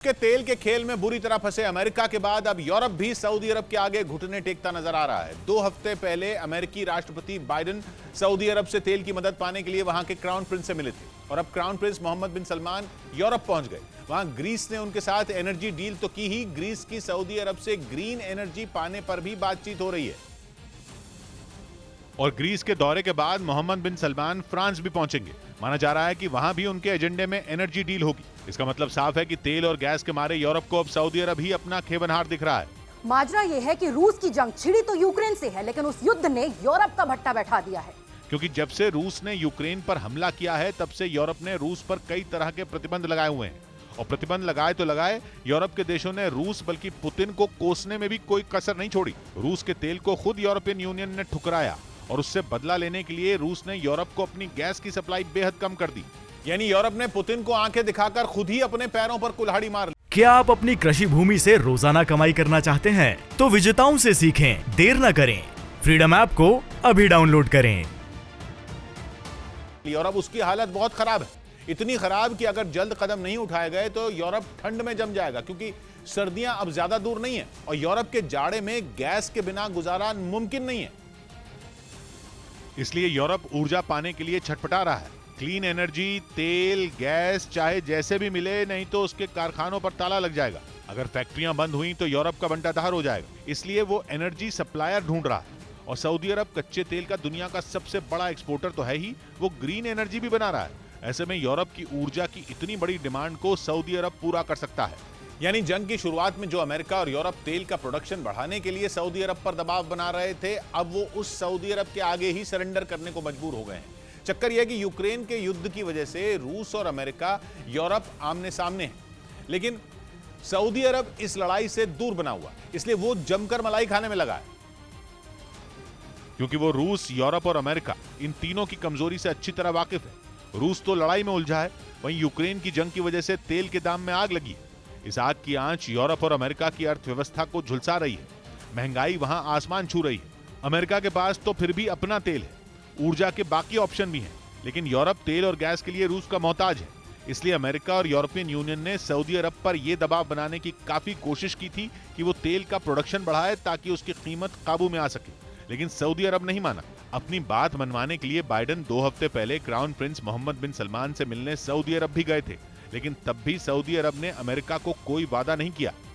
के तेल के खेल में बुरी तरह फंसे अमेरिका के बाद अब यूरोप भी सऊदी अरब के आगे घुटने टेकता नजर आ रहा है। 2 हफ्ते पहले अमेरिकी राष्ट्रपति बाइडेन सऊदी अरब से तेल की मदद पाने के लिए वहां के क्राउन प्रिंस से मिले थे और अब क्राउन प्रिंस मोहम्मद बिन सलमान यूरोप पहुंच गए। वहां ग्रीस ने उनके साथ एनर्जी डील तो की ही, ग्रीस की सऊदी अरब से ग्रीन एनर्जी पाने पर भी बातचीत हो रही है। और ग्रीस के दौरे के बाद मोहम्मद बिन सलमान फ्रांस भी पहुंचेंगे। माना जा रहा है कि वहां भी उनके एजेंडे में एनर्जी डील होगी। इसका मतलब साफ है कि तेल और गैस के मारे यूरोप को अब सऊदी अरब ही अपना खेबनहार दिख रहा है। माजरा यह है कि रूस की जंग छिड़ी तो यूक्रेन से है, लेकिन उस युद्ध ने यूरोप का भट्टा बैठा दिया है। क्योंकि जब से रूस ने यूक्रेन पर हमला किया है, तब से यूरोप ने रूस पर कई तरह के प्रतिबंध लगाए हुए हैं। और प्रतिबंध लगाए तो लगाए, यूरोप के देशों ने रूस बल्कि पुतिन को कोसने में भी कोई कसर नहीं छोड़ी। रूस के तेल को खुद यूरोपियन यूनियन ने ठुकराया और उससे बदला लेने के लिए रूस ने यूरोप को अपनी गैस की सप्लाई बेहद कम कर दी। यानी यूरोप ने पुतिन को आंखें दिखाकर खुद ही अपने पैरों पर कुल्हाड़ी मार ली। क्या आप अपनी कृषि भूमि से रोजाना कमाई करना चाहते हैं? तो विजेताओं से सीखें, देर न करें। फ्रीडम ऐप को अभी डाउनलोड करें। यूरोप उसकी हालत बहुत खराब है, इतनी खराब कि अगर जल्द कदम नहीं उठाए गए तो यूरोप ठंड में जम जाएगा, क्योंकि सर्दियां अब ज्यादा दूर नहीं है और यूरोप के जाड़े में गैस के बिना गुजारा मुमकिन नहीं है। इसलिए यूरोप ऊर्जा पाने के लिए छटपटा रहा है। क्लीन एनर्जी, तेल, गैस चाहे जैसे भी मिले, नहीं तो उसके कारखानों पर ताला लग जाएगा। अगर फैक्ट्रियां बंद हुई तो यूरोप का बंटाधार हो जाएगा। इसलिए वो एनर्जी सप्लायर ढूंढ रहा है। और सऊदी अरब कच्चे तेल का दुनिया का सबसे बड़ा एक्सपोर्टर तो है ही, वो ग्रीन एनर्जी भी बना रहा है। ऐसे में यूरोप की ऊर्जा की इतनी बड़ी डिमांड को सऊदी अरब पूरा कर सकता है। यानी जंग की शुरुआत में जो अमेरिका और यूरोप तेल का प्रोडक्शन बढ़ाने के लिए सऊदी अरब पर दबाव बना रहे थे, अब वो उस सऊदी अरब के आगे ही सरेंडर करने को मजबूर हो गए हैं। चक्कर यह कि यूक्रेन के युद्ध की वजह से रूस और अमेरिका, यूरोप आमने सामने हैं, लेकिन सऊदी अरब इस लड़ाई से दूर बना हुआ, इसलिए वो जमकर मलाई खाने में लगा है। क्योंकि वो रूस, यूरोप और अमेरिका इन तीनों की कमजोरी से अच्छी तरह वाकिफ है। रूस तो लड़ाई में उलझा है, वहीं यूक्रेन की जंग की वजह से तेल के दाम में आग लगी। इस आग की आंच यूरोप और अमेरिका की अर्थव्यवस्था को झुलसा रही है। महंगाई वहां आसमान छू रही है। अमेरिका के पास तो फिर भी अपना तेल है, ऊर्जा के बाकी ऑप्शन भी हैं, लेकिन यूरोप तेल और गैस के लिए रूस का मोहताज है। इसलिए अमेरिका और यूरोपियन यूनियन ने सऊदी अरब पर यह दबाव बनाने की काफी कोशिश की थी कि वो तेल का प्रोडक्शन बढ़ाए ताकि उसकी कीमत काबू में आ सके, लेकिन सऊदी अरब नहीं माना। अपनी बात मनवाने के लिए बाइडेन 2 हफ्ते पहले क्राउन प्रिंस मोहम्मद बिन सलमान से मिलने सऊदी अरब भी गए थे, लेकिन तब भी सऊदी अरब ने अमेरिका को कोई वादा नहीं किया।